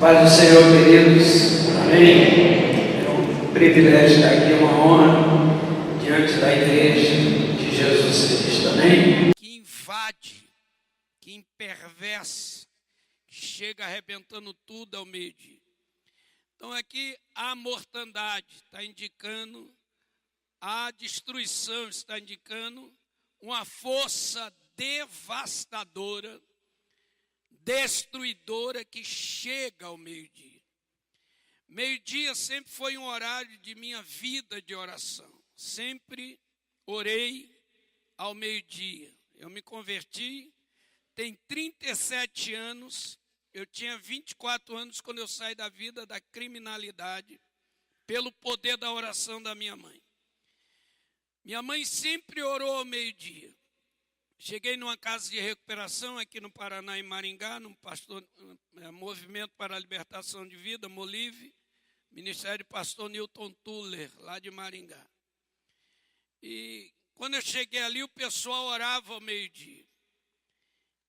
Paz do Senhor, queridos. Amém. É um privilégio estar aqui, uma honra diante da igreja de Jesus Cristo. Amém. Que invade, que imperverse, que chega arrebentando tudo ao meio-dia. Então aqui a mortandade está indicando, a destruição está indicando uma força devastadora, destruidora que chega ao meio-dia. Meio-dia sempre foi um horário de minha vida de oração. Sempre orei ao meio-dia. Eu me converti, tem 37 anos, eu tinha 24 anos quando eu saí da vida da criminalidade, pelo poder da oração da minha mãe. Minha mãe sempre orou ao meio-dia. Cheguei numa casa de recuperação aqui no Paraná, em Maringá, no Movimento para a Libertação de Vida, Molive, Ministério do Pastor Newton Tuller, lá de Maringá. E quando eu cheguei ali, o pessoal orava ao meio-dia.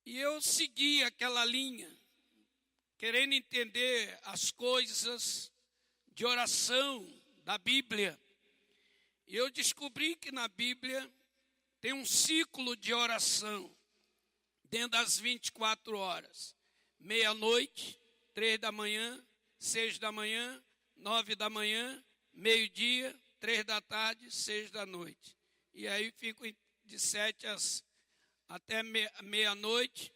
E eu segui aquela linha, querendo entender as coisas de oração da Bíblia. E eu descobri que na Bíblia tem um ciclo de oração dentro das 24 horas. Meia-noite, 3 da manhã, 6 da manhã, 9 da manhã, meio-dia, 3 da tarde, 6 da noite. E aí fico de 7 até meia-noite.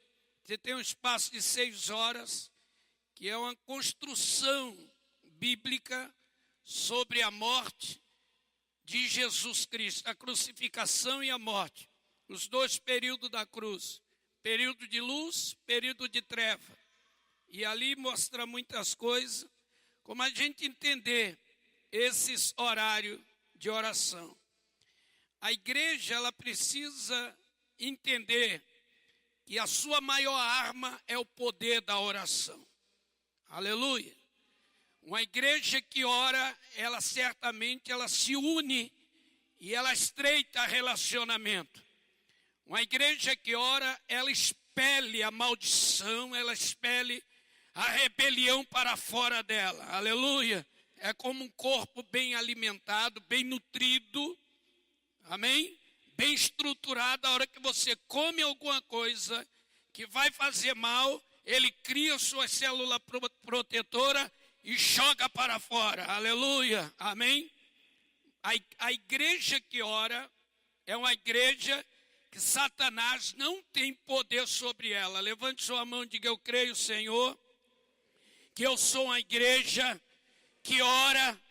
Você tem um espaço de 6 horas, que é uma construção bíblica sobre a morte de Jesus Cristo, a crucificação e a morte, os dois períodos da cruz, período de luz, período de treva. E ali mostra muitas coisas, como a gente entender esses horários de oração. A igreja, ela precisa entender que a sua maior arma é o poder da oração. Aleluia. Uma igreja que ora, ela certamente ela se une e ela estreita relacionamento. Uma igreja que ora, ela expele a maldição, ela expele a rebelião para fora dela. Aleluia. É como um corpo bem alimentado, bem nutrido, amém? Bem estruturado. A hora que você come alguma coisa que vai fazer mal, ele cria suas células protetoras e joga para fora, aleluia, amém? A igreja que ora é uma igreja que Satanás não tem poder sobre ela. Levante sua mão e diga: eu creio, Senhor, que eu sou uma igreja que ora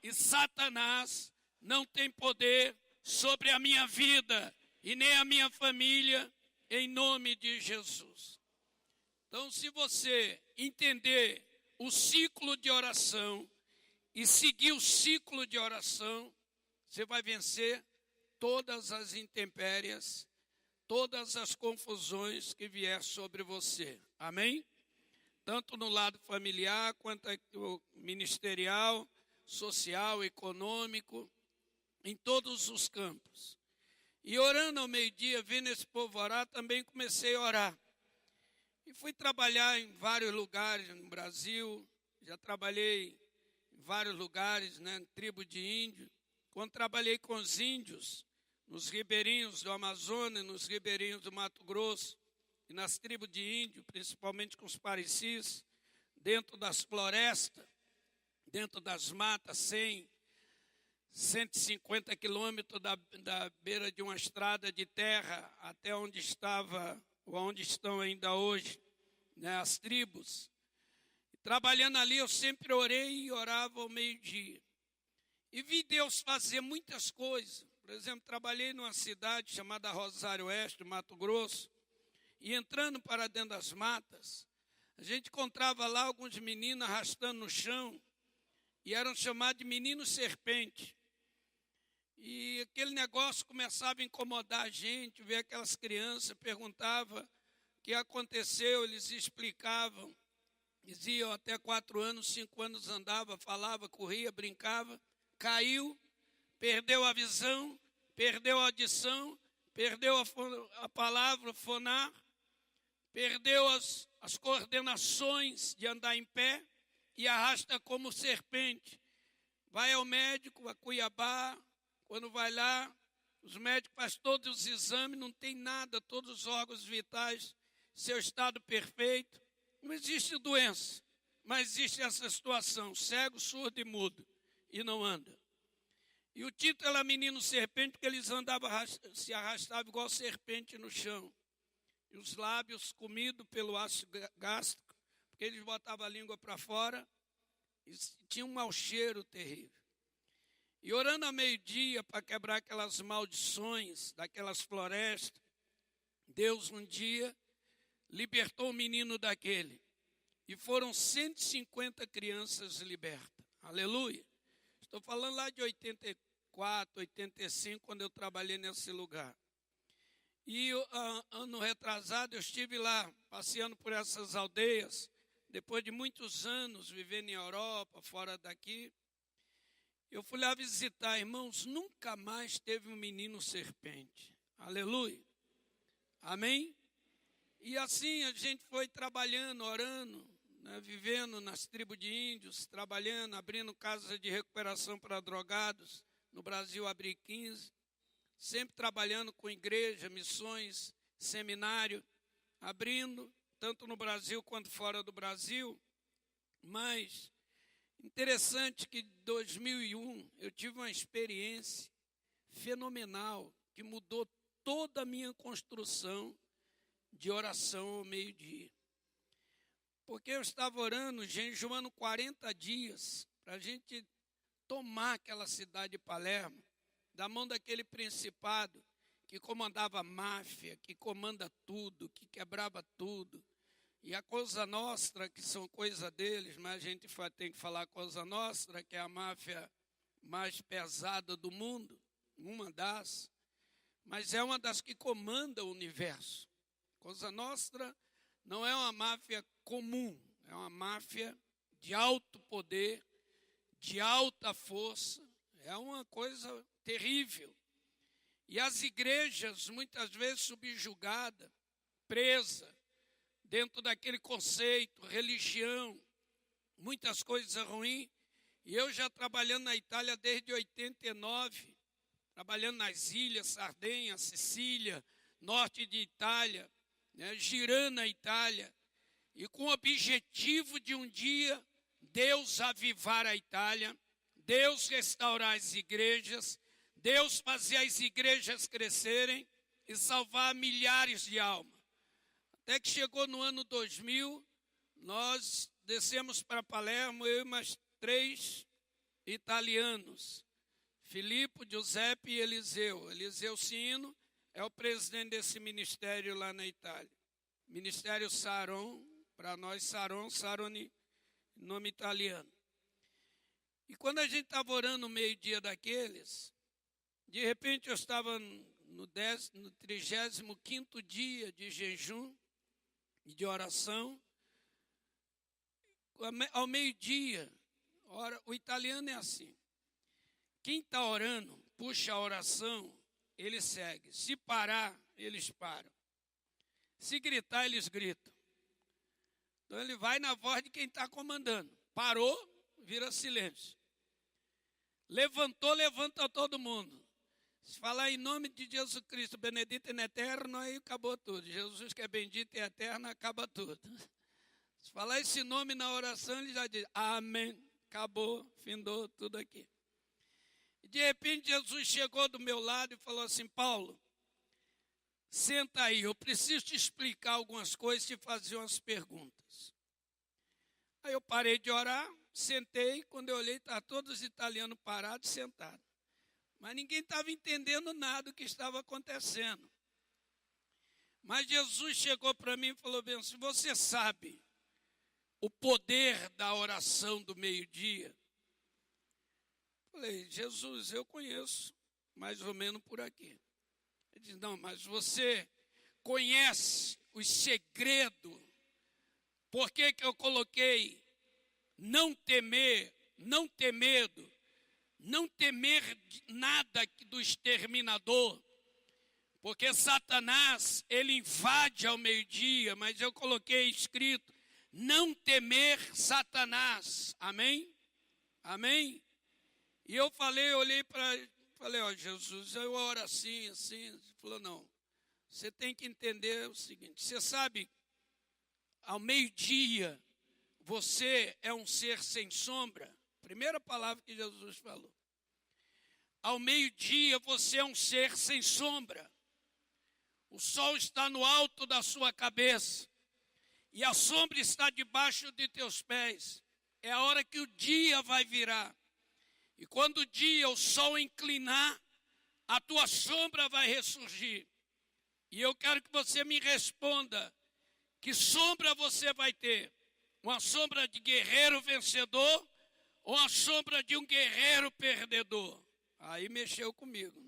e Satanás não tem poder sobre a minha vida e nem a minha família, em nome de Jesus. Então, se você entender o ciclo de oração e seguir o ciclo de oração, você vai vencer todas as intempéries, todas as confusões que vier sobre você. Amém? Tanto no lado familiar, quanto no ministerial, social, econômico, em todos os campos. E orando ao meio-dia, vendo esse povo orar, também comecei a orar. E fui trabalhar em vários lugares no Brasil, já trabalhei em vários lugares, né, em tribo de índio. Quando trabalhei com os índios, nos ribeirinhos do Amazonas, nos ribeirinhos do Mato Grosso, e nas tribos de índio, principalmente com os parecis, dentro das florestas, dentro das matas, 150 quilômetros da beira de uma estrada de terra, até onde estão ainda hoje, né, as tribos. Trabalhando ali, eu sempre orei e orava ao meio-dia. E vi Deus fazer muitas coisas. Por exemplo, trabalhei numa cidade chamada Rosário Oeste, Mato Grosso, e entrando para dentro das matas, a gente encontrava lá alguns meninos arrastando no chão, e eram chamados de meninos serpente. E aquele negócio começava a incomodar a gente, ver aquelas crianças, perguntava o que aconteceu, eles explicavam. Diziam até 4 anos, 5 anos andava, falava, corria, brincava, caiu, perdeu a visão, perdeu a audição, perdeu a palavra, fonar, perdeu as coordenações de andar em pé, e arrasta como serpente. Vai ao médico, a Cuiabá, quando vai lá, os médicos fazem todos os exames, não tem nada, todos os órgãos vitais, seu estado perfeito. Não existe doença, mas existe essa situação, cego, surdo e mudo, e não anda. E o título era Menino Serpente, porque eles andavam, se arrastavam igual serpente no chão. E os lábios comidos pelo ácido gástrico, porque eles botavam a língua para fora, e tinha um mau cheiro terrível. E orando a meio-dia para quebrar aquelas maldições daquelas florestas, Deus um dia libertou o menino daquele. E foram 150 crianças libertas. Aleluia. Estou falando lá de 84, 85, quando eu trabalhei nesse lugar. E ano retrasado eu estive lá, passeando por essas aldeias, depois de muitos anos vivendo em Europa, fora daqui. Eu fui lá visitar, irmãos, nunca mais teve um menino serpente. Aleluia. Amém? E assim a gente foi trabalhando, orando, né, vivendo nas tribos de índios, trabalhando, abrindo casas de recuperação para drogados. No Brasil abri 15. Sempre trabalhando com igreja, missões, seminário, abrindo, tanto no Brasil quanto fora do Brasil. Mas interessante que em 2001 eu tive uma experiência fenomenal que mudou toda a minha construção de oração ao meio-dia. Porque eu estava orando, jejuando 40 dias para a gente tomar aquela cidade de Palermo, da mão daquele principado que comandava a máfia, que comanda tudo, que quebrava tudo. E a Cosa Nostra, que são coisa deles, mas a gente tem que falar Cosa Nostra, que é a máfia mais pesada do mundo, uma das, mas é uma das que comanda o universo. Cosa Nostra não é uma máfia comum, é uma máfia de alto poder, de alta força, é uma coisa terrível. E as igrejas, muitas vezes subjugadas, presas, dentro daquele conceito, religião, muitas coisas ruins. E eu já trabalhando na Itália desde 89, trabalhando nas ilhas, Sardenha, Sicília, norte de Itália, né, girando a Itália, e com o objetivo de um dia Deus avivar a Itália, Deus restaurar as igrejas, Deus fazer as igrejas crescerem e salvar milhares de almas. Até que chegou no ano 2000, nós descemos para Palermo, eu e mais 3 italianos, Filippo, Giuseppe e Eliseu. Eliseu Sino é o presidente desse ministério lá na Itália. Ministério Saron, para nós Saroni, nome italiano. E quando a gente estava orando no meio-dia daqueles, de repente eu estava no 35º dia de jejum e de oração. Ao meio-dia, o italiano é assim. Quem está orando, puxa a oração, ele segue. Se parar, eles param. Se gritar, eles gritam. Então ele vai na voz de quem está comandando. Parou, vira silêncio. Levantou, levanta todo mundo. Se falar em nome de Jesus Cristo, benedito in eterno, aí acabou tudo. Jesus que é bendito e eterno, acaba tudo. Se falar esse nome na oração, ele já diz, amém, acabou, findou tudo aqui. E de repente Jesus chegou do meu lado e falou assim, Paulo, senta aí, eu preciso te explicar algumas coisas e te fazer umas perguntas. Aí eu parei de orar, sentei, quando eu olhei, estavam todos os italianos parados, sentados. Mas ninguém estava entendendo nada do que estava acontecendo. Mas Jesus chegou para mim e falou bem, se você sabe o poder da oração do meio-dia, falei, Jesus, eu conheço, mais ou menos por aqui. Ele disse, não, mas você conhece os segredos. Por que que eu coloquei não temer, não ter medo, não temer nada do exterminador? Porque Satanás, ele invade ao meio-dia, mas eu coloquei escrito, não temer Satanás. Amém? Amém? E eu olhei para ele, falei, ó, Jesus, eu oro assim, assim. Ele falou, não, você tem que entender o seguinte, você sabe, ao meio-dia, você é um ser sem sombra. Primeira palavra que Jesus falou. Ao meio-dia, você é um ser sem sombra. O sol está no alto da sua cabeça. E a sombra está debaixo de teus pés. É a hora que o dia vai virar. E quando o dia, o sol inclinar, a tua sombra vai ressurgir. E eu quero que você me responda, que sombra você vai ter? Uma sombra de guerreiro vencedor ou uma sombra de um guerreiro perdedor? Aí mexeu comigo.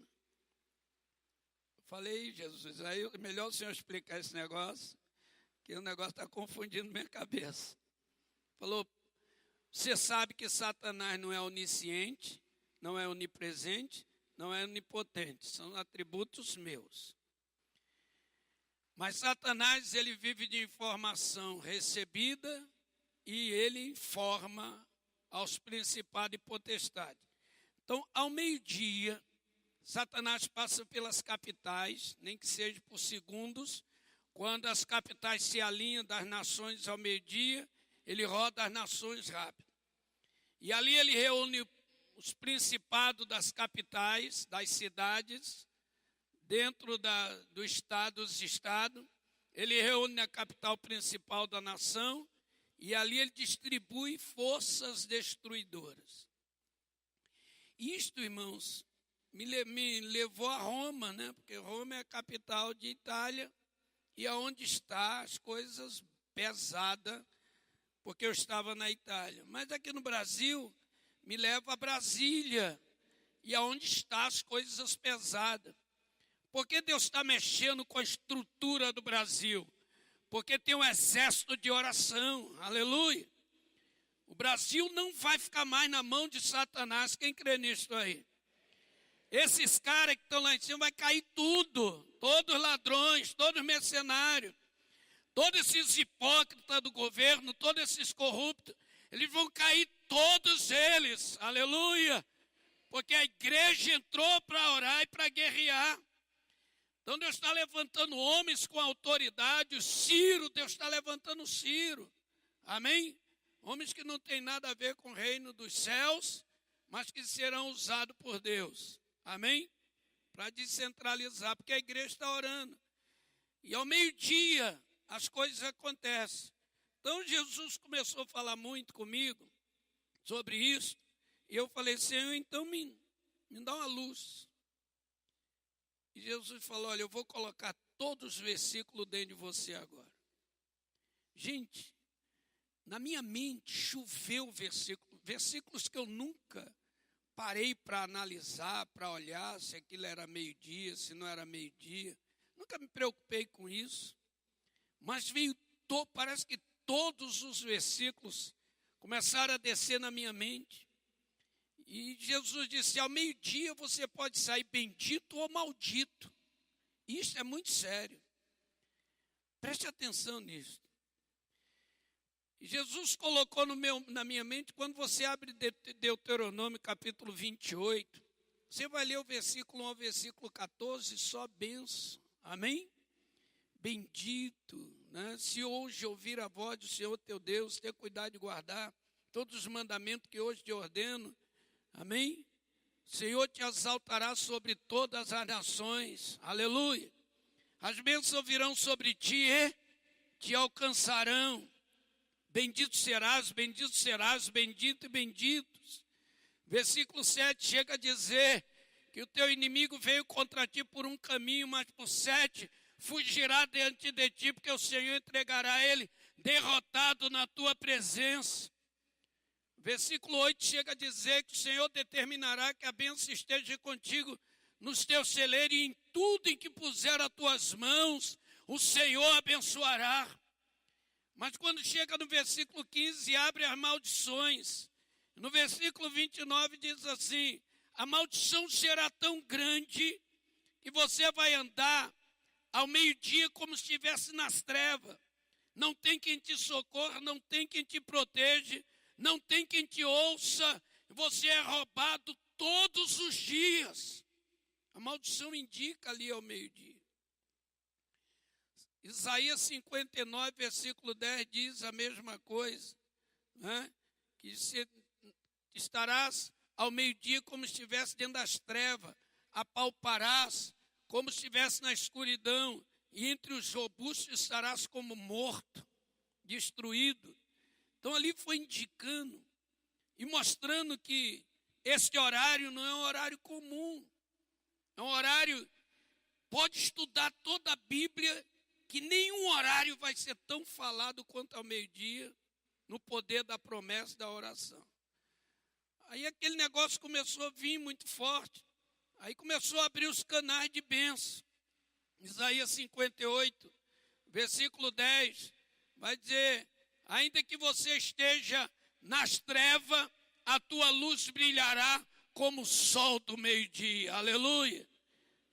Eu falei, Jesus, aí é melhor o senhor explicar esse negócio, que o negócio está confundindo minha cabeça. Falou, você sabe que Satanás não é onisciente, não é onipresente, não é onipotente, são atributos meus. Mas Satanás, ele vive de informação recebida e ele informa aos principados e potestades. Então, ao meio-dia, Satanás passa pelas capitais, nem que seja por segundos. Quando as capitais se alinham das nações ao meio-dia, ele roda as nações rápido. E ali ele reúne os principados das capitais, das cidades, dentro do estado, dos estados. Ele reúne a capital principal da nação e ali ele distribui forças destruidoras. Isto, irmãos, me levou a Roma, né? Porque Roma é a capital de Itália e aonde está as coisas pesadas, porque eu estava na Itália. Mas aqui no Brasil, me leva a Brasília e aonde está as coisas pesadas. Porque Deus está mexendo com a estrutura do Brasil? Porque tem um exército de oração, aleluia. O Brasil não vai ficar mais na mão de Satanás, quem crê nisso aí? Esses caras que estão lá em cima vai cair tudo, todos ladrões, todos mercenários, todos esses hipócritas do governo, todos esses corruptos, eles vão cair todos eles, aleluia. Porque a igreja entrou para orar e para guerrear. Então Deus está levantando homens com autoridade, o Ciro, Deus está levantando o Ciro, amém? Homens que não têm nada a ver com o reino dos céus, mas que serão usados por Deus, amém? Para descentralizar, porque a igreja está orando. E ao meio-dia as coisas acontecem. Então Jesus começou a falar muito comigo sobre isso. E eu falei, Senhor, então me dá uma luz. E Jesus falou, olha, eu vou colocar todos os versículos dentro de você agora. Gente, na minha mente choveu versículos que eu nunca parei para analisar, para olhar se aquilo era meio-dia, se não era meio-dia. Nunca me preocupei com isso. Mas parece que todos os versículos começaram a descer na minha mente. E Jesus disse, ao meio-dia você pode sair bendito ou maldito. Isso é muito sério. Preste atenção nisso. Jesus colocou na minha mente, quando você abre Deuteronômio capítulo 28, você vai ler o versículo 1 ao versículo 14, só bênção. Amém? Bendito, né? Se hoje ouvir a voz do Senhor teu Deus, ter cuidado de guardar todos os mandamentos que hoje te ordeno. Amém? O Senhor te exaltará sobre todas as nações. Aleluia. As bênçãos virão sobre ti e te alcançarão. Bendito serás, bendito e benditos. Versículo 7 chega a dizer que o teu inimigo veio contra ti por um caminho, mas por 7 fugirá diante de ti, porque o Senhor entregará ele derrotado na tua presença. Versículo 8 chega a dizer que o Senhor determinará que a bênção esteja contigo nos teus celeiros e em tudo em que puser as tuas mãos, o Senhor abençoará. Mas quando chega no versículo 15, abre as maldições. No versículo 29 diz assim, a maldição será tão grande que você vai andar ao meio-dia como se estivesse nas trevas. não tem quem te socorra, não tem quem te proteja, não tem quem te ouça. Você é roubado todos os dias. A maldição indica ali ao meio-dia. Isaías 59, versículo 10 diz a mesma coisa, né? Que estarás ao meio-dia como se estivesse dentro das trevas, apalparás como se estivesse na escuridão, e entre os robustos estarás como morto, destruído. Então ali foi indicando e mostrando que este horário não é um horário comum, é um horário, pode estudar toda a Bíblia, que nenhum horário vai ser tão falado quanto ao meio-dia, no poder da promessa da oração. Aí aquele negócio começou a vir muito forte, aí começou a abrir os canais de bênção. Isaías 58, versículo 10, vai dizer: ainda que você esteja nas trevas, a tua luz brilhará como o sol do meio-dia. Aleluia.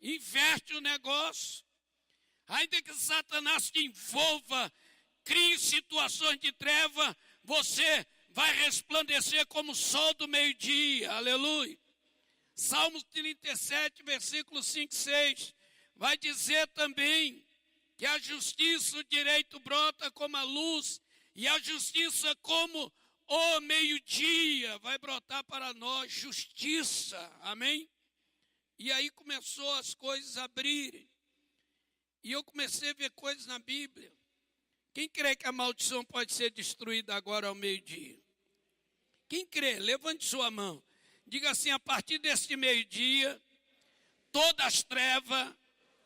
Inverte o negócio. Ainda que Satanás te envolva, crie situações de treva, você vai resplandecer como o sol do meio-dia. Aleluia. Salmos 37, versículo 5 e 6, vai dizer também que a justiça, o direito brota como a luz, e a justiça como o meio-dia vai brotar para nós, justiça, amém? E aí começou as coisas a abrirem, e eu comecei a ver coisas na Bíblia. Quem crê que a maldição pode ser destruída agora ao meio-dia? Quem crê? Levante sua mão. Diga assim: a partir deste meio-dia, todas as trevas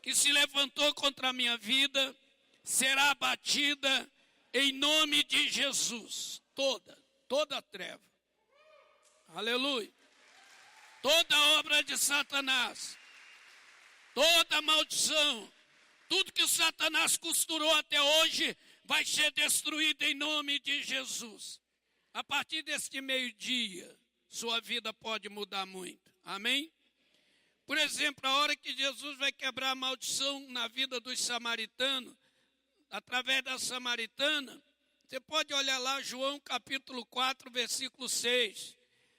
que se levantou contra a minha vida será abatida em nome de Jesus. Toda treva. Aleluia. Toda obra de Satanás, toda maldição, tudo que Satanás costurou até hoje vai ser destruído em nome de Jesus. A partir deste meio-dia, sua vida pode mudar muito. Amém? Por exemplo, a hora que Jesus vai quebrar a maldição na vida dos samaritanos, através da samaritana, você pode olhar lá, João capítulo 4, versículo 6.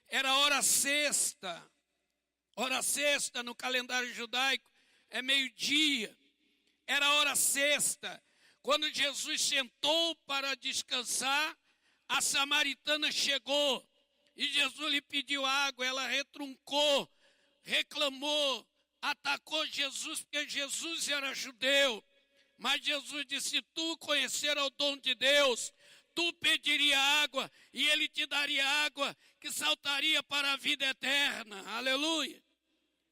Era hora sexta. Hora sexta no calendário judaico é meio-dia. Era hora sexta. Quando Jesus sentou para descansar, a samaritana chegou. E Jesus lhe pediu água, ela retruncou, reclamou, atacou Jesus, porque Jesus era judeu. Mas Jesus disse: se tu conhecer o dom de Deus, tu pediria água e ele te daria água que saltaria para a vida eterna. Aleluia.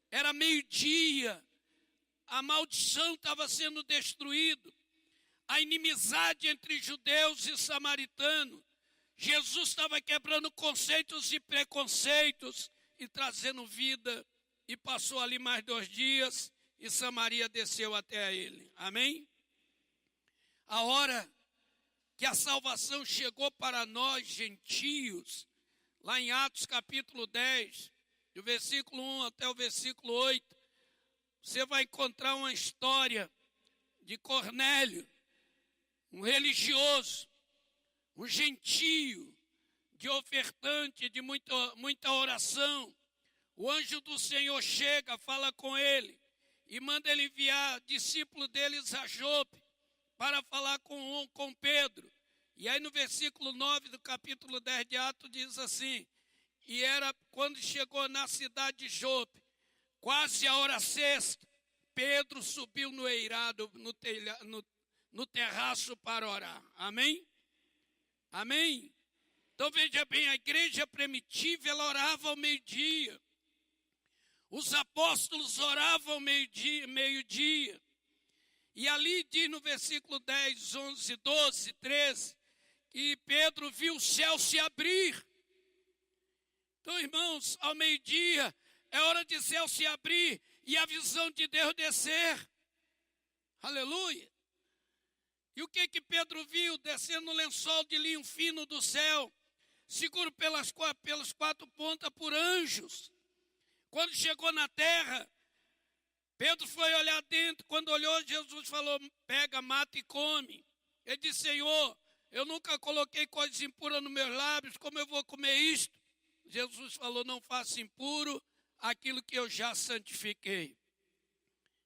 Era meio-dia, a maldição estava sendo destruída, a inimizade entre judeus e samaritanos. Jesus estava quebrando conceitos e preconceitos e trazendo vida, e passou ali mais 2 dias e Samaria desceu até ele. Amém? A hora que a salvação chegou para nós, gentios, lá em Atos capítulo 10, do versículo 1 até o versículo 8, você vai encontrar uma história de Cornélio, um religioso, um gentio, de ofertante, de muita oração. O anjo do Senhor chega, fala com ele e manda ele enviar discípulo deles a Jope para falar com Pedro. E aí no versículo 9 do capítulo 10 de Atos diz assim: e era quando chegou na cidade de Jope, quase a hora sexta, Pedro subiu no eirado, no terraço para orar. Amém? Amém? Então veja bem, a igreja primitiva, ela orava ao meio-dia. Os apóstolos oravam ao meio-dia. E ali diz no versículo 10, 11, 12, 13, que Pedro viu o céu se abrir. Então, irmãos, ao meio-dia é hora de céu se abrir e a visão de Deus descer. Aleluia. E o que Pedro viu? Descendo um lençol de linho fino do céu, seguro pelas 4 pontas por anjos. Quando chegou na terra, Pedro foi olhar dentro. Quando olhou, Jesus falou: pega, mata e come. Ele disse: Senhor, eu nunca coloquei coisas impuras nos meus lábios, como eu vou comer isto? Jesus falou: não faça impuro aquilo que eu já santifiquei.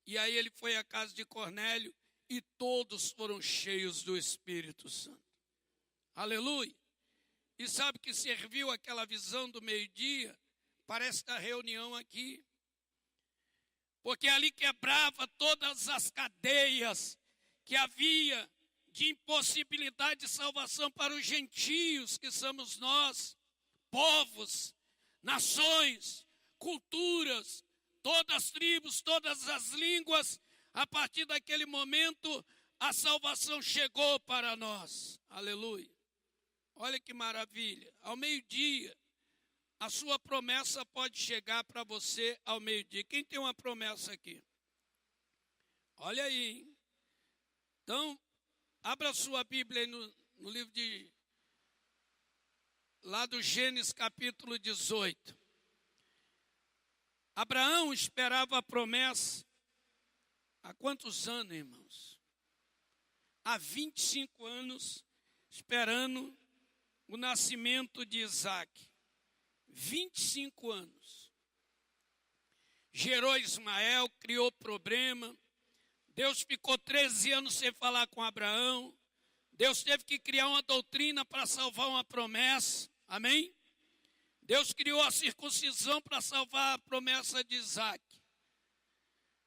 E aí ele foi à casa de Cornélio e todos foram cheios do Espírito Santo. Aleluia! E sabe que serviu aquela visão do meio-dia para esta reunião aqui? Porque ali quebrava todas as cadeias que havia de impossibilidade de salvação para os gentios, que somos nós, povos, nações, culturas, todas as tribos, todas as línguas. A partir daquele momento, a salvação chegou para nós. Aleluia. Olha que maravilha. Ao meio-dia, a sua promessa pode chegar para você ao meio-dia. Quem tem uma promessa aqui? Olha aí, hein? Então, abra sua Bíblia aí no livro lá do Gênesis capítulo 18. Abraão esperava a promessa há quantos anos, irmãos? Há 25 anos esperando o nascimento de Isaac. 25 anos. Gerou Ismael, criou problema. Deus ficou 13 anos sem falar com Abraão. Deus teve que criar uma doutrina para salvar uma promessa. Amém? Deus criou a circuncisão para salvar a promessa de Isaac.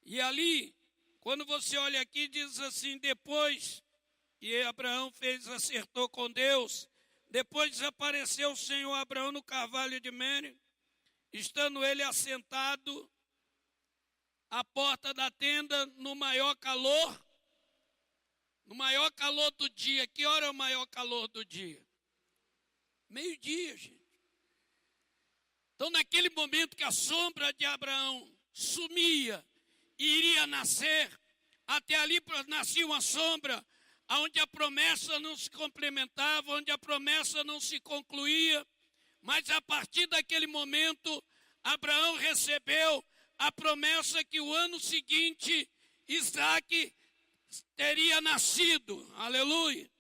E ali, quando você olha aqui, diz assim: depois que Abraão acertou com Deus, depois desapareceu o Senhor a Abraão no carvalho de Mérida, estando ele assentado à porta da tenda no maior calor do dia. Que hora é o maior calor do dia? Meio-dia, gente. Então, naquele momento que a sombra de Abraão sumia e iria nascer, até ali nascia uma sombra onde a promessa não se complementava, onde a promessa não se concluía, mas a partir daquele momento, Abraão recebeu a promessa que o ano seguinte Isaac teria nascido. Aleluia.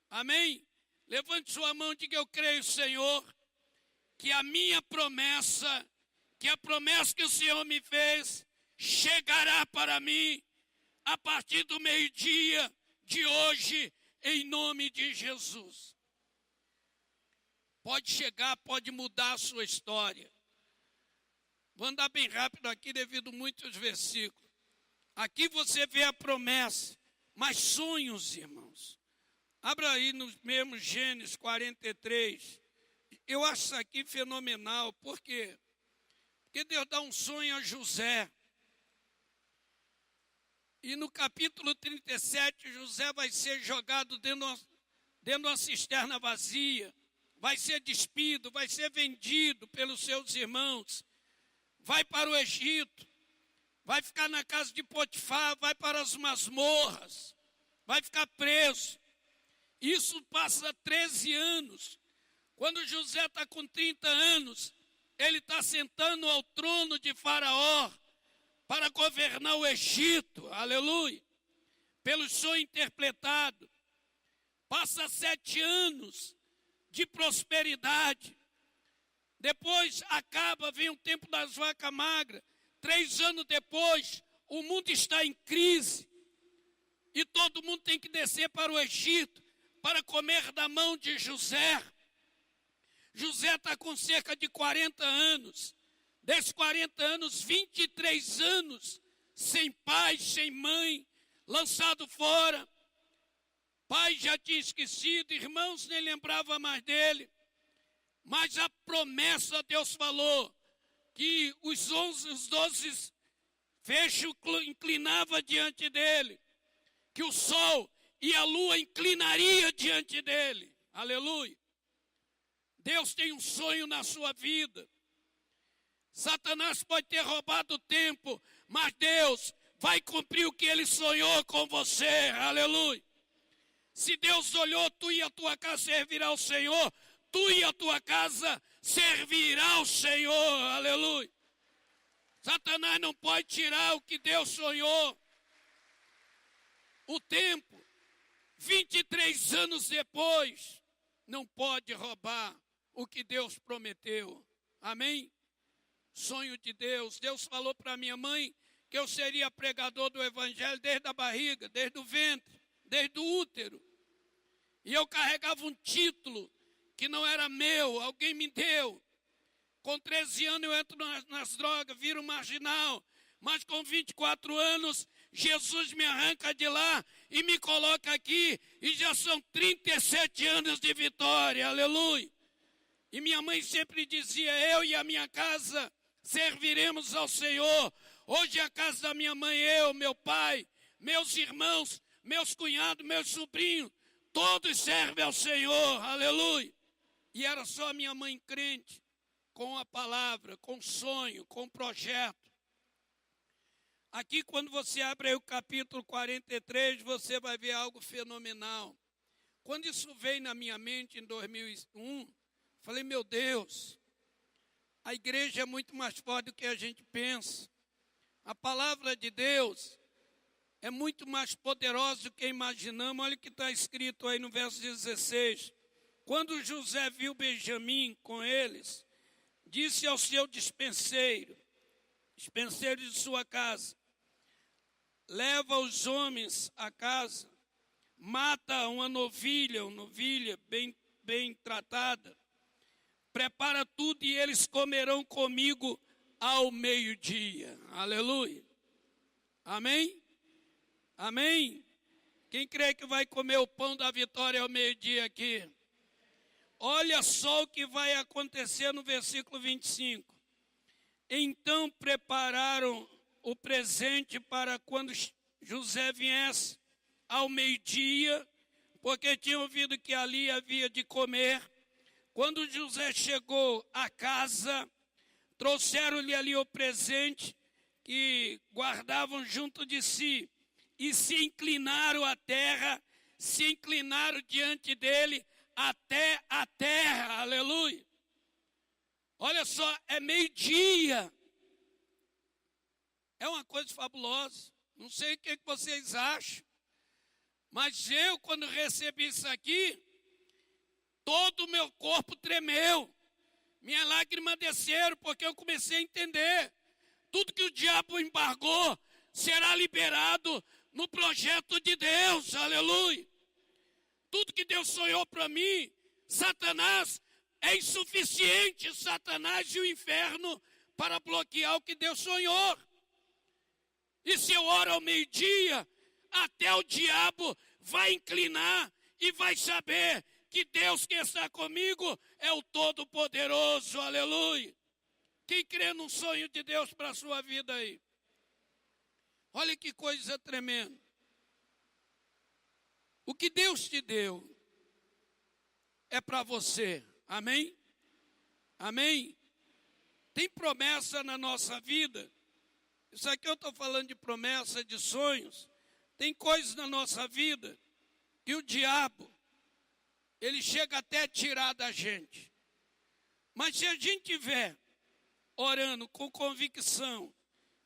Amém? Levante sua mão e diga: eu creio, Senhor, que a minha promessa, que a promessa que o Senhor me fez, chegará para mim a partir do meio-dia de hoje, em nome de Jesus. Pode chegar, pode mudar a sua história. Vou andar bem rápido aqui devido a muitos versículos. Aqui você vê a promessa, mas sonhos, irmãos. Abra aí no mesmo Gênesis 43. Eu acho isso aqui fenomenal. Por quê? Porque Deus dá um sonho a José. E no capítulo 37, José vai ser jogado dentro de uma cisterna vazia. Vai ser despido, vai ser vendido pelos seus irmãos. Vai para o Egito. Vai ficar na casa de Potifar, vai para as masmorras. Vai ficar preso. Isso passa 13 anos. Quando José está com 30 anos, ele está sentando ao trono de Faraó para governar o Egito, aleluia, pelo sonho interpretado. Passa 7 anos de prosperidade. Depois vem o tempo das vacas magras. 3 anos depois, o mundo está em crise. E todo mundo tem que descer para o Egito para comer da mão de José. José está com cerca de 40 anos. Desses 40 anos, 23 anos sem pai, sem mãe, lançado fora. Pai já tinha esquecido, irmãos nem lembrava mais dele. Mas a promessa, Deus falou que os 12 fechos inclinava diante dele, que o sol e a lua inclinaria diante dele. Aleluia. Deus tem um sonho na sua vida. Satanás pode ter roubado o tempo, mas Deus vai cumprir o que ele sonhou com você. Aleluia. Se Deus olhou, tu e a tua casa servirá ao Senhor, tu e a tua casa servirá ao Senhor. Aleluia. Satanás não pode tirar o que Deus sonhou. O tempo 23 anos depois, não pode roubar o que Deus prometeu. Amém? Sonho de Deus. Deus falou para minha mãe que eu seria pregador do evangelho desde a barriga, desde o ventre, desde o útero. E eu carregava um título que não era meu, alguém me deu. Com 13 anos eu entro nas drogas, viro marginal. Mas com 24 anos, Jesus me arranca de lá e me coloca aqui. E já são 37 anos de vitória, aleluia. E minha mãe sempre dizia, eu e a minha casa serviremos ao Senhor. Hoje a casa da minha mãe, eu, meu pai, meus irmãos, meus cunhados, meus sobrinhos, todos servem ao Senhor, aleluia. E era só minha mãe crente, com a palavra, com sonho, com projeto. Aqui quando você abre aí o capítulo 43, você vai ver algo fenomenal. Quando isso veio na minha mente em 2001, falei, meu Deus, a igreja é muito mais forte do que a gente pensa. A palavra de Deus é muito mais poderosa do que imaginamos. Olha o que está escrito aí no verso 16. Quando José viu Benjamim com eles, disse ao seu dispenseiro de sua casa, leva os homens à casa, mata uma novilha bem tratada, prepara tudo e eles comerão comigo ao meio-dia. Aleluia. Amém? Amém? Quem crê que vai comer o pão da vitória ao meio-dia aqui? Olha só o que vai acontecer no versículo 25. Então prepararam o presente para quando José viesse ao meio-dia, porque tinham ouvido que ali havia de comer. Quando José chegou à casa, trouxeram-lhe ali o presente que guardavam junto de si e se inclinaram à terra, se inclinaram diante dele até a terra, aleluia. Olha só, é meio-dia. É uma coisa fabulosa. Não sei o que vocês acham, mas eu, quando recebi isso aqui, todo o meu corpo tremeu. Minhas lágrimas desceram, porque eu comecei a entender. Tudo que o diabo embargou será liberado no projeto de Deus, aleluia. Tudo que Deus sonhou para mim, Satanás é insuficiente, Satanás e o inferno, para bloquear o que Deus sonhou. E se eu oro ao meio-dia, até o diabo vai inclinar e vai saber que Deus que está comigo é o Todo-Poderoso, aleluia. Quem crê no sonho de Deus para a sua vida aí? Olha que coisa tremenda. O que Deus te deu é para você, amém? Amém? Tem promessa na nossa vida. Isso aqui eu estou falando de promessa, de sonhos. Tem coisas na nossa vida que o diabo, ele chega até a tirar da gente. Mas se a gente tiver orando com convicção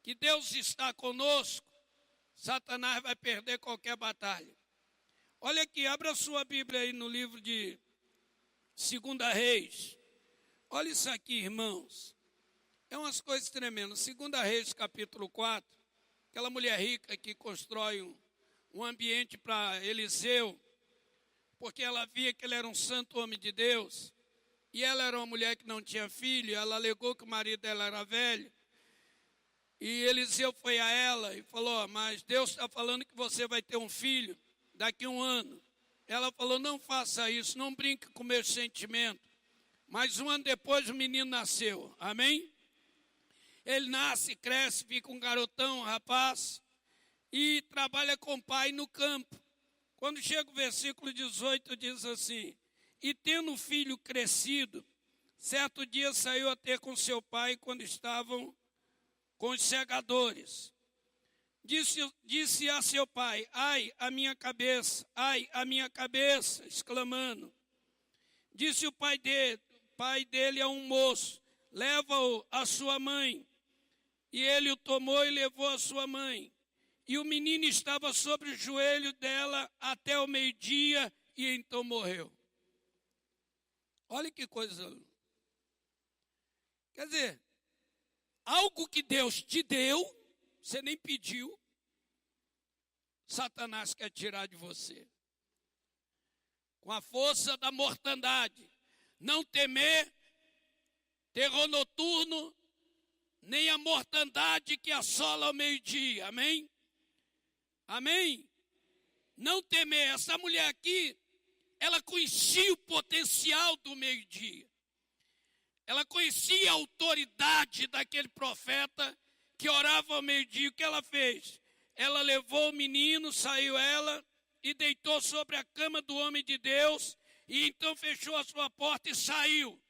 que Deus está conosco, Satanás vai perder qualquer batalha. Olha aqui, abra a sua Bíblia aí no livro de 2 Reis. Olha isso aqui, irmãos. É umas coisas tremendas. 2 Reis, capítulo 4. Aquela mulher rica que constrói um ambiente para Eliseu, porque ela via que ele era um santo homem de Deus. E ela era uma mulher que não tinha filho. Ela alegou que o marido dela era velho. E Eliseu foi a ela e falou, mas Deus está falando que você vai ter um filho daqui a 1 ano. Ela falou, não faça isso, não brinque com meus sentimentos. Mas 1 ano depois o menino nasceu, amém? Ele nasce, cresce, fica um garotão, um rapaz, e trabalha com o pai no campo. Quando chega o versículo 18, diz assim, e tendo o filho crescido, certo dia saiu a ter com seu pai quando estavam com os segadores. Disse a seu pai, ai, a minha cabeça, exclamando. Disse o pai dele a um moço, leva-o à sua mãe. E ele o tomou e levou à sua mãe. e o menino estava sobre o joelho dela até o meio-dia, e então morreu. Olha que coisa. Quer dizer, algo que Deus te deu, você nem pediu, Satanás quer tirar de você. Com a força da mortandade, não temer terror noturno, nem a mortandade que assola ao meio-dia. Amém? Amém? Não temer. Essa mulher aqui, ela conhecia o potencial do meio-dia. Ela conhecia a autoridade daquele profeta que orava ao meio-dia. O que ela fez? Ela levou o menino, saiu ela e deitou sobre a cama do homem de Deus, e então fechou a sua porta e saiu.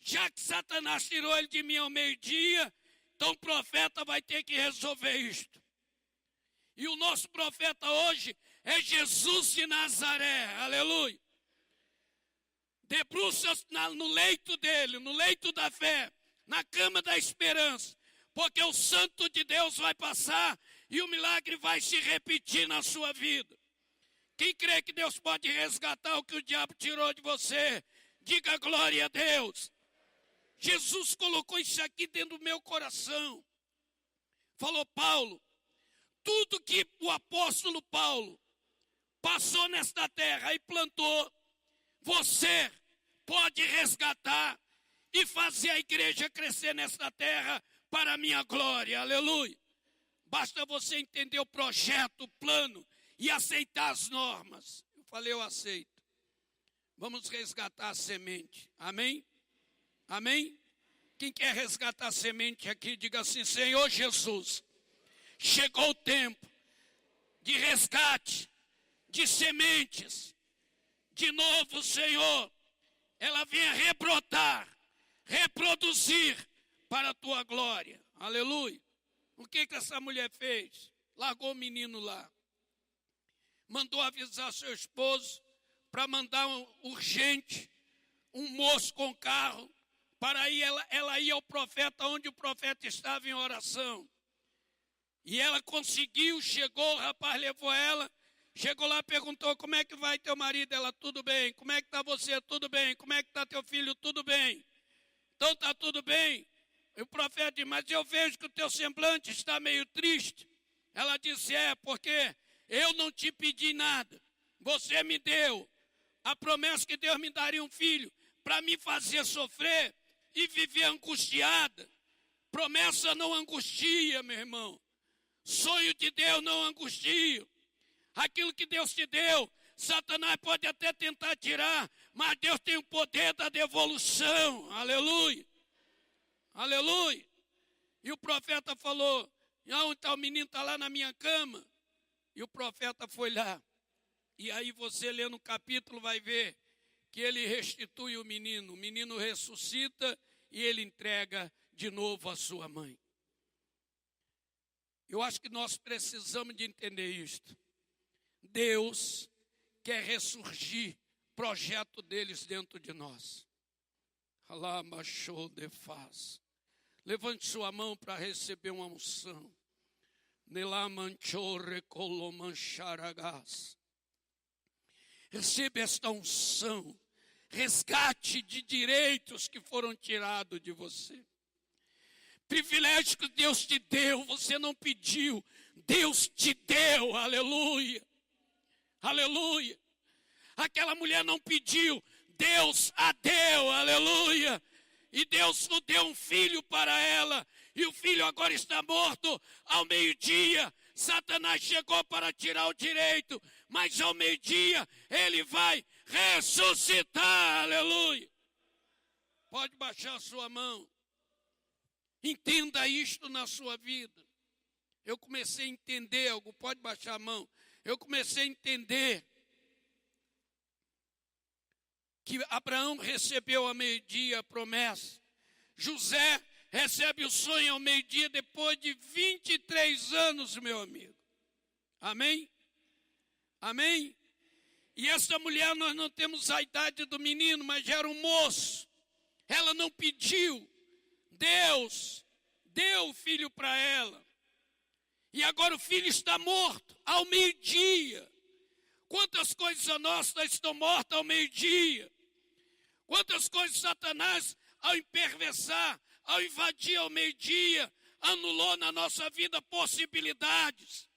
Já que Satanás tirou ele de mim ao meio-dia, então o profeta vai ter que resolver isto. E o nosso profeta hoje é Jesus de Nazaré, aleluia. Debruça-se no leito dele, no leito da fé, na cama da esperança, porque o santo de Deus vai passar e o milagre vai se repetir na sua vida. Quem crê que Deus pode resgatar o que o diabo tirou de você, diga glória a Deus. Jesus colocou isso aqui dentro do meu coração. Falou Paulo, tudo que o apóstolo Paulo passou nesta terra e plantou, você pode resgatar e fazer a igreja crescer nesta terra para a minha glória, aleluia. Basta você entender o projeto, o plano e aceitar as normas. Eu falei, eu aceito. Vamos resgatar a semente, amém? Amém? Quem quer resgatar a semente aqui, diga assim, Senhor Jesus, chegou o tempo de resgate, de sementes. De novo, Senhor, ela venha rebrotar, reproduzir para a tua glória. Aleluia. O que essa mulher fez? Largou o menino lá. Mandou avisar seu esposo para mandar urgente um moço com carro para ir, ela ia ao profeta onde o profeta estava em oração. E ela conseguiu, chegou, o rapaz levou ela, chegou lá, perguntou, como é que vai teu marido? Ela, tudo bem. Como é que está você? Tudo bem. Como é que está teu filho? Tudo bem. Então está tudo bem. E o profeta disse, mas eu vejo que o teu semblante está meio triste. Ela disse, porque eu não te pedi nada. Você me deu a promessa que Deus me daria um filho para me fazer sofrer e viver angustiada. Promessa não angustia, meu irmão. Sonho de Deus não angustia. Aquilo que Deus te deu, Satanás pode até tentar tirar, mas Deus tem o poder da devolução. Aleluia. Aleluia. E o profeta falou, onde está o menino? Está lá na minha cama. E o profeta foi lá. E aí você lê no capítulo, vai ver que ele restitui o menino ressuscita e ele entrega de novo a sua mãe. Eu acho que nós precisamos de entender isto. Deus quer ressurgir projeto deles dentro de nós. Levante sua mão para receber uma unção. Receba esta unção. Resgate de direitos que foram tirados de você. Privilégio que Deus te deu, você não pediu. Deus te deu, aleluia. Aleluia. Aquela mulher não pediu, Deus a deu, aleluia. E Deus deu um filho para ela. E o filho agora está morto. Ao meio-dia, Satanás chegou para tirar o direito. Mas ao meio-dia, ele vai ressuscitar, aleluia. Pode baixar a sua mão. Entenda isto na sua vida. Eu comecei a entender algo, pode baixar a mão. Eu comecei a entender que Abraão recebeu ao meio-dia a promessa. José recebe o sonho ao meio-dia depois de 23 anos, meu amigo. Amém? Amém? E essa mulher, nós não temos a idade do menino, mas já era um moço. Ela não pediu. Deus deu o filho para ela. E agora o filho está morto ao meio-dia. Quantas coisas nossas estão mortas ao meio-dia? Quantas coisas Satanás, ao imperversar, ao invadir ao meio-dia, anulou na nossa vida possibilidades.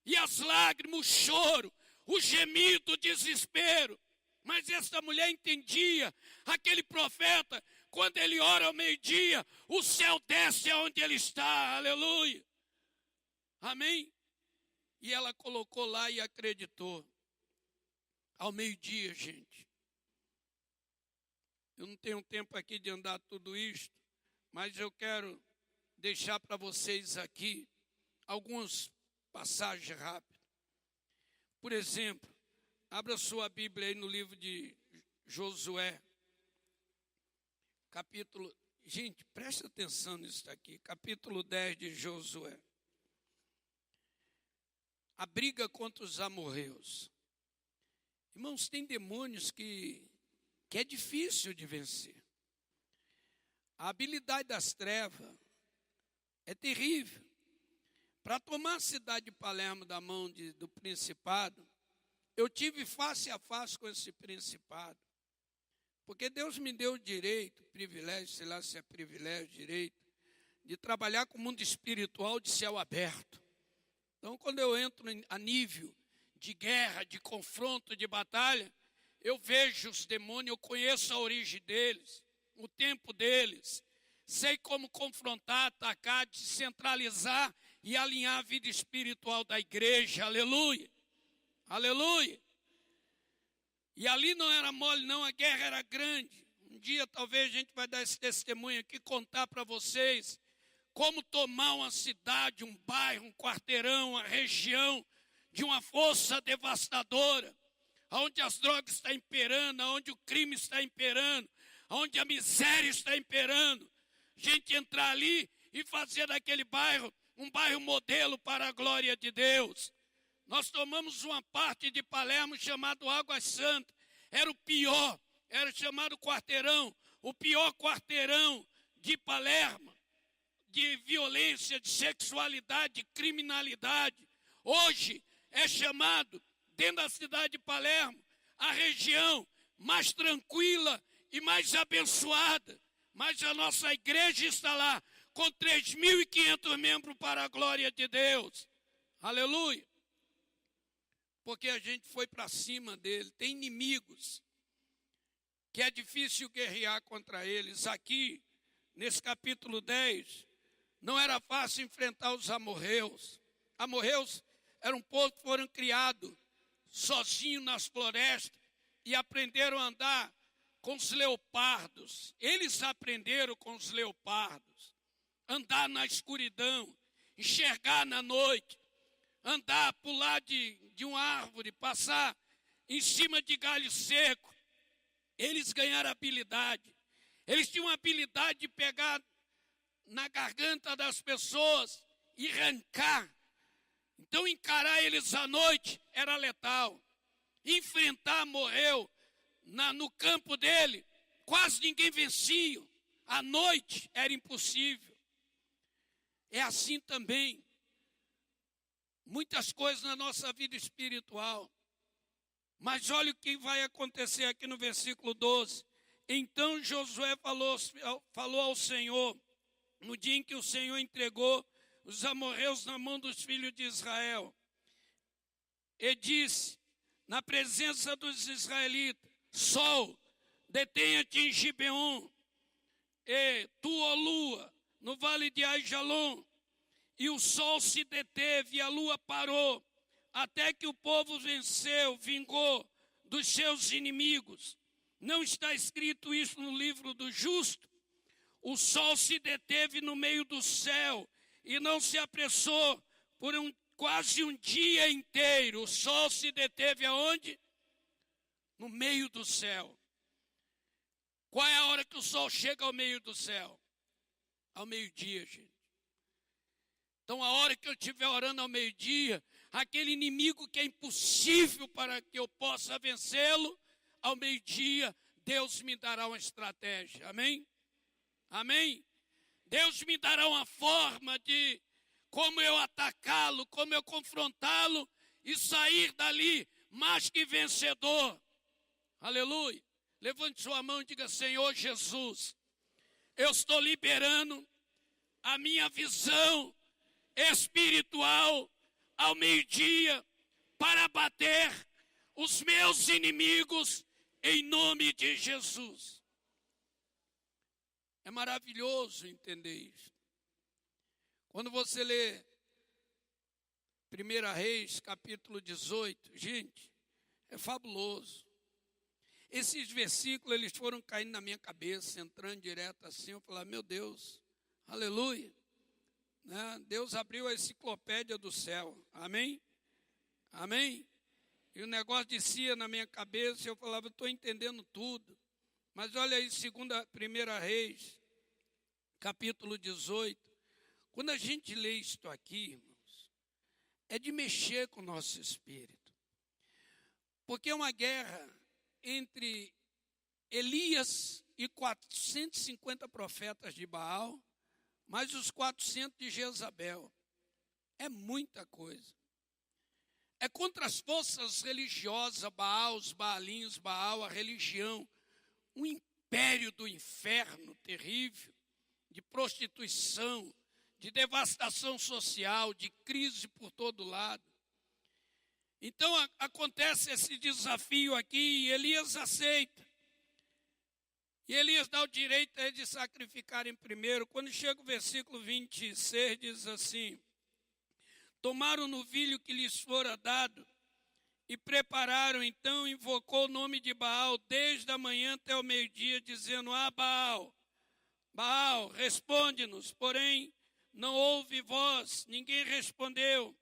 E as lágrimas, o choro, o gemido, o desespero. Mas essa mulher entendia, aquele profeta, quando ele ora ao meio-dia, o céu desce aonde ele está, aleluia. Amém? E ela colocou lá e acreditou. Ao meio-dia, gente. Eu não tenho tempo aqui de andar tudo isto, mas eu quero deixar para vocês aqui algumas passagens rápidas. Por exemplo, abra sua Bíblia aí no livro de Josué, capítulo... Gente, presta atenção nisso aqui, capítulo 10 de Josué. A briga contra os amorreus. Irmãos, tem demônios que é difícil de vencer. A habilidade das trevas é terrível. Para tomar a cidade de Palermo da mão do principado, eu tive face a face com esse principado. Porque Deus me deu o direito, privilégio, sei lá se é privilégio, direito, de trabalhar com o mundo espiritual de céu aberto. Então, quando eu entro a nível de guerra, de confronto, de batalha, eu vejo os demônios, eu conheço a origem deles, o tempo deles, sei como confrontar, atacar, descentralizar e alinhar a vida espiritual da igreja, aleluia, aleluia. E ali não era mole não, a guerra era grande. Um dia talvez a gente vai dar esse testemunho aqui, contar para vocês como tomar uma cidade, um bairro, um quarteirão, uma região de uma força devastadora, onde as drogas estão imperando, onde o crime está imperando, onde a miséria está imperando. Gente entrar ali e fazer daquele bairro um bairro modelo para a glória de Deus. Nós tomamos uma parte de Palermo chamado Águas Santas. Era o pior, era chamado quarteirão, o pior quarteirão de Palermo, de violência, de sexualidade, de criminalidade. Hoje é chamado, dentro da cidade de Palermo, a região mais tranquila e mais abençoada. Mas a nossa igreja está lá com 3.500 membros para a glória de Deus. Aleluia. Porque a gente foi para cima dele. Tem inimigos que é difícil guerrear contra eles. Aqui, nesse capítulo 10, não era fácil enfrentar os amorreus. Amorreus eram um povo que foram criados sozinhos nas florestas e aprenderam a andar com os leopardos. Eles aprenderam com os leopardos. Andar na escuridão, enxergar na noite, andar, pular de uma árvore, passar em cima de galho seco. Eles ganharam habilidade. Eles tinham a habilidade de pegar na garganta das pessoas e arrancar. Então encarar eles à noite era letal. Enfrentar morreu no campo dele, quase ninguém vencia. À noite era impossível. É assim também. Muitas coisas na nossa vida espiritual. Mas olha o que vai acontecer aqui no versículo 12. Então Josué falou ao Senhor, no dia em que o Senhor entregou os amorreus na mão dos filhos de Israel. E disse, na presença dos israelitas, Sol, detenha-te em Gibeon, e tu, ó lua, no vale de Aijalon. E o sol se deteve e a lua parou, até que o povo venceu, vingou dos seus inimigos. Não está escrito isso no livro do justo? O sol se deteve no meio do céu e não se apressou por quase um dia inteiro. O sol se deteve aonde? No meio do céu. Qual é a hora que o sol chega ao meio do céu? Ao meio-dia, gente. Então, a hora que eu estiver orando ao meio-dia, aquele inimigo que é impossível para que eu possa vencê-lo, ao meio-dia, Deus me dará uma estratégia. Amém? Amém? Deus me dará uma forma de como eu atacá-lo, como eu confrontá-lo e sair dali mais que vencedor. Aleluia. Levante sua mão e diga: Senhor Jesus, eu estou liberando a minha visão espiritual ao meio-dia para bater os meus inimigos em nome de Jesus. É maravilhoso entender isso. Quando você lê 1 Reis, capítulo 18, gente, é fabuloso. Esses versículos, eles foram caindo na minha cabeça, entrando direto assim, eu falava: meu Deus, aleluia. Né? Deus abriu a enciclopédia do céu, amém? Amém? E o negócio descia na minha cabeça, eu falava: estou entendendo tudo. Mas olha aí, 1 Reis, capítulo 18. Quando a gente lê isto aqui, irmãos, é de mexer com o nosso espírito. Porque é uma guerra entre Elias e 450 profetas de Baal, mais os 400 de Jezabel. É muita coisa. É contra as forças religiosas, Baal, os Baalinhos, Baal, a religião. Um império do inferno terrível, de prostituição, de devastação social, de crise por todo lado. Então acontece esse desafio aqui e Elias aceita. E Elias dá o direito a ele de sacrificarem primeiro. Quando chega o versículo 26, diz assim: tomaram o novilho que lhes fora dado e prepararam, então invocou o nome de Baal desde a manhã até o meio-dia, dizendo: ah, Baal, Baal, responde-nos. Porém, não houve voz, ninguém respondeu.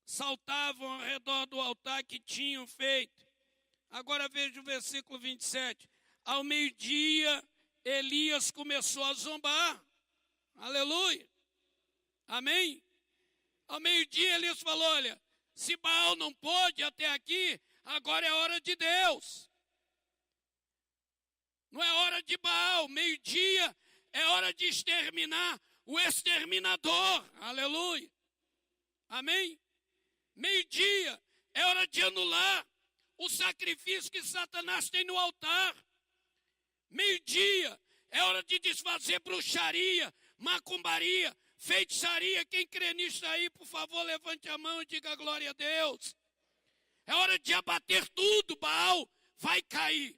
Saltavam ao redor do altar que tinham feito. Agora veja o versículo 27. Ao meio-dia, Elias começou a zombar. Aleluia. Amém? Ao meio-dia, Elias falou: olha, se Baal não pôde até aqui, agora é hora de Deus. Não é hora de Baal. Meio-dia é hora de exterminar o exterminador. Aleluia. Amém? Meio-dia é hora de anular o sacrifício que Satanás tem no altar. Meio-dia é hora de desfazer bruxaria, macumbaria, feitiçaria. Quem crê nisso aí, por favor, levante a mão e diga glória a Deus. É hora de abater tudo. Baal vai cair.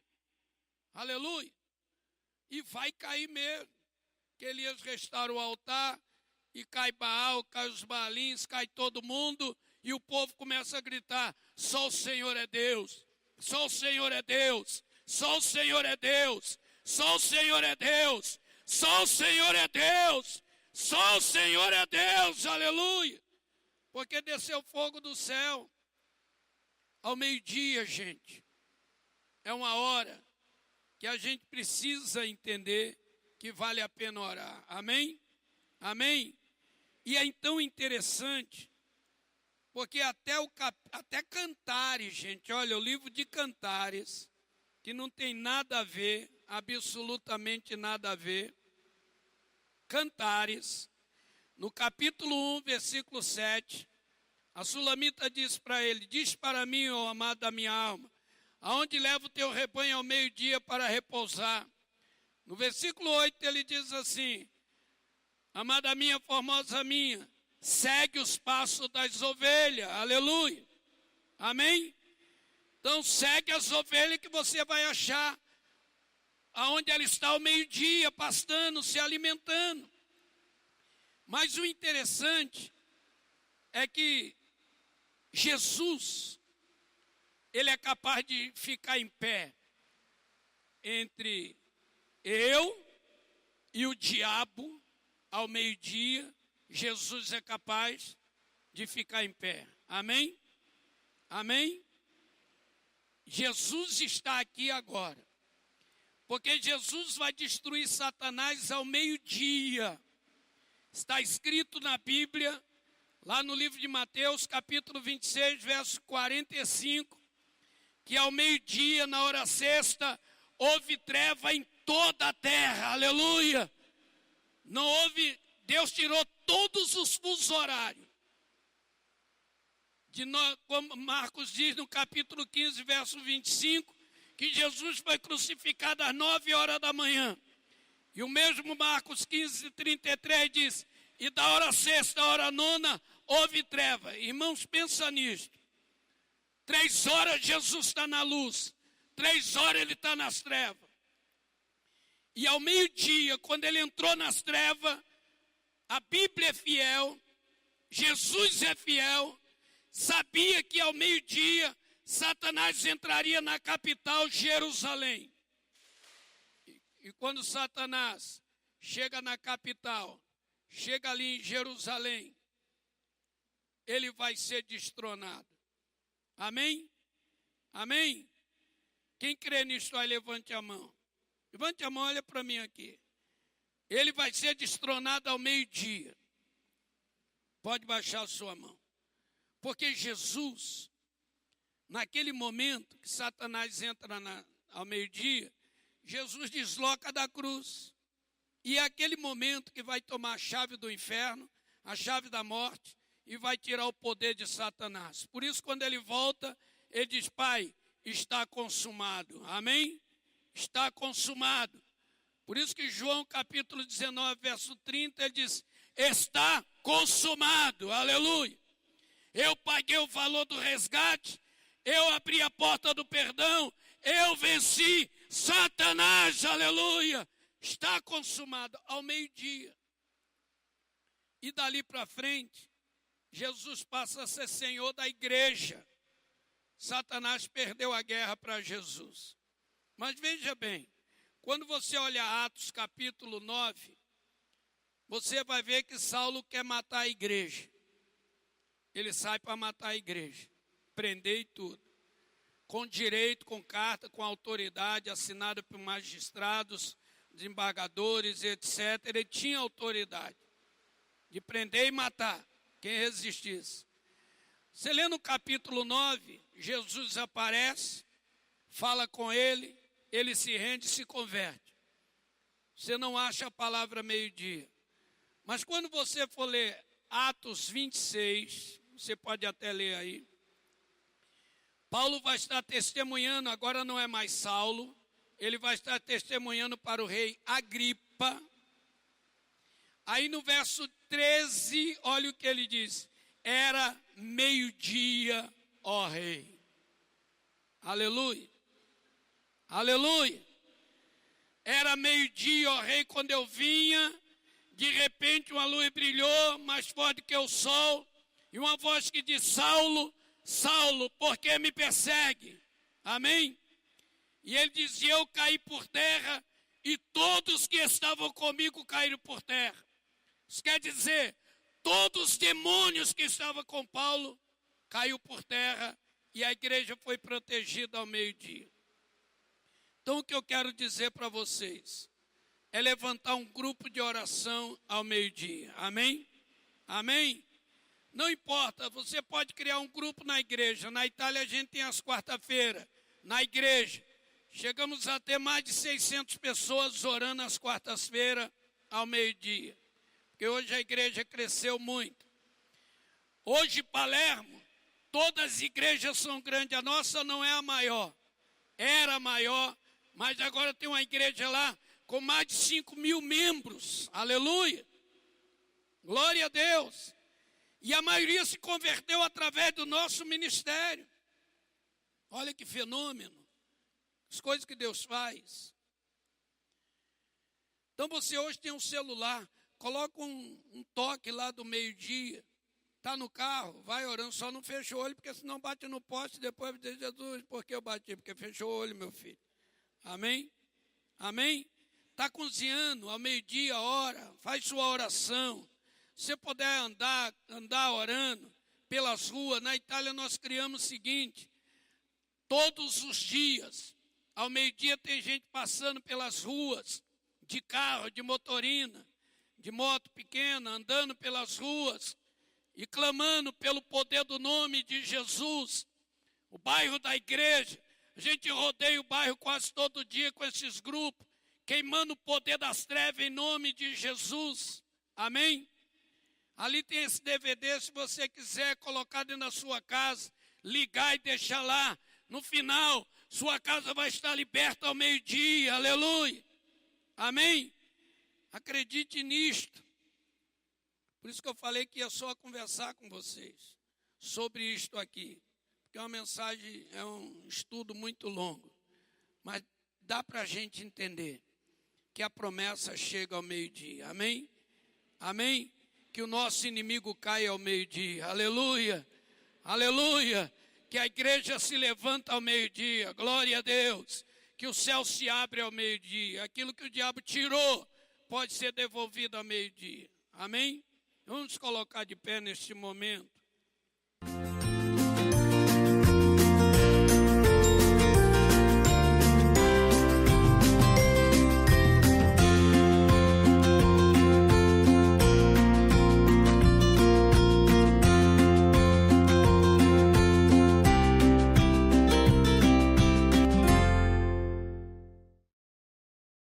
Aleluia. E vai cair mesmo. Que Elias restaura o altar e cai Baal, cai os Baalins, cai todo mundo. E o povo começa a gritar: só o Senhor é Deus, só o Senhor é Deus, só o Senhor é Deus, só o Senhor é Deus, só o Senhor é Deus, só o Senhor é Deus, aleluia. Porque desceu fogo do céu. Ao meio-dia, gente, é uma hora que a gente precisa entender que vale a pena orar, amém? Amém? E é então interessante, porque até Cantares, gente, olha, o livro de Cantares, que não tem nada a ver, absolutamente nada a ver. Cantares, no capítulo 1, versículo 7, a Sulamita diz para ele: diz para mim, ó amado da minha alma, aonde leva o teu rebanho ao meio-dia para repousar? No versículo 8 ele diz assim: amada minha, formosa minha, segue os passos das ovelhas, aleluia, amém? Então segue as ovelhas que você vai achar aonde ela está ao meio-dia, pastando, se alimentando. Mas o interessante é que Jesus, ele é capaz de ficar em pé entre eu e o diabo ao meio-dia. Jesus é capaz de ficar em pé. Amém? Amém? Jesus está aqui agora. Porque Jesus vai destruir Satanás ao meio-dia. Está escrito na Bíblia, lá no livro de Mateus, capítulo 26, verso 45, que ao meio-dia, na hora sexta, houve treva em toda a terra. Aleluia! Não houve Deus tirou todos os fusos horários. Como Marcos diz no capítulo 15, verso 25, que Jesus foi crucificado às 9 horas da manhã. E o mesmo Marcos 15, 33 diz, e da hora sexta, hora nona, houve treva. Irmãos, pensa nisto. 3 horas Jesus está na luz, 3 horas ele está nas trevas. E ao meio-dia, quando ele entrou nas trevas, a Bíblia é fiel, Jesus é fiel, sabia que ao meio-dia Satanás entraria na capital, Jerusalém. E quando Satanás chega na capital, chega ali em Jerusalém, ele vai ser destronado. Amém? Amém? Quem crê nisso aí, levante a mão. Levante a mão, olha para mim aqui. Ele vai ser destronado ao meio-dia. Pode baixar a sua mão. Porque Jesus, naquele momento que Satanás entra ao meio-dia, Jesus desloca da cruz. E é aquele momento que vai tomar a chave do inferno, a chave da morte, e vai tirar o poder de Satanás. Por isso, quando ele volta, ele diz, Pai, está consumado. Amém? Está consumado. Por isso que João capítulo 19, verso 30, ele diz, está consumado. Aleluia. Eu paguei o valor do resgate, eu abri a porta do perdão, eu venci Satanás. Aleluia. Está consumado ao meio-dia. E dali para frente, Jesus passa a ser Senhor da igreja. Satanás perdeu a guerra para Jesus. Mas veja bem, quando você olha Atos capítulo 9, você vai ver que Saulo quer matar a igreja. Ele sai para matar a igreja, prender e tudo. Com direito, com carta, com autoridade, assinada por magistrados, desembargadores, etc. Ele tinha autoridade de prender e matar quem resistisse. Você lê no capítulo 9, Jesus aparece, fala com ele, ele se rende e se converte. Você não acha a palavra meio-dia. Mas quando você for ler Atos 26, você pode até ler aí, Paulo vai estar testemunhando, agora não é mais Saulo, ele vai estar testemunhando para o rei Agripa. Aí no verso 13, olha o que ele diz. Era meio-dia, ó rei. Aleluia. Aleluia. Era meio-dia, ó rei, quando eu vinha, de repente uma luz brilhou, mais forte que o sol, e uma voz que diz, Saulo, Saulo, por que me persegue? Amém? E ele dizia, eu caí por terra, e todos que estavam comigo caíram por terra. Isso quer dizer, todos os demônios que estavam com Paulo caiu por terra e a igreja foi protegida ao meio-dia. Então o que eu quero dizer para vocês é levantar um grupo de oração ao meio-dia. Amém? Amém? Não importa, você pode criar um grupo na igreja. Na Itália a gente tem as quarta-feiras, na igreja. Chegamos a ter mais de 600 pessoas orando às quartas-feiras ao meio-dia. Porque hoje a igreja cresceu muito. Hoje, Palermo, todas as igrejas são grandes. A nossa não é a maior. Era a maior, mas agora tem uma igreja lá com mais de 5.000 membros. Aleluia. Glória a Deus. E a maioria se converteu através do nosso ministério. Olha que fenômeno. As coisas que Deus faz. Então você hoje tem um celular. Coloca um toque lá do meio-dia, está no carro, vai orando, só não fecha o olho, porque senão bate no poste, depois diz, Jesus, por que eu bati? Porque fechou o olho, meu filho. Amém? Amém? Está cozinhando, ao meio-dia, ora, faz sua oração. Se você puder andar orando pelas ruas, na Itália nós criamos o seguinte, todos os dias, ao meio-dia tem gente passando pelas ruas, de carro, de motorina, de moto pequena, andando pelas ruas e clamando pelo poder do nome de Jesus. O bairro da igreja, a gente rodeia o bairro quase todo dia com esses grupos, queimando o poder das trevas em nome de Jesus. Amém? Ali tem esse DVD, se você quiser colocar dentro da sua casa, ligar e deixar lá. No final, sua casa vai estar liberta ao meio-dia. Aleluia. Amém? Acredite nisto. Por isso que eu falei que ia só conversar com vocês sobre isto aqui. Porque é uma mensagem, é um estudo muito longo. Mas dá para a gente entender que a promessa chega ao meio-dia. Amém? Amém? Que o nosso inimigo caia ao meio-dia. Aleluia. Aleluia. Que a igreja se levanta ao meio-dia. Glória a Deus. Que o céu se abre ao meio-dia. Aquilo que o diabo tirou pode ser devolvido ao meio-dia. Amém? Vamos colocar de pé neste momento.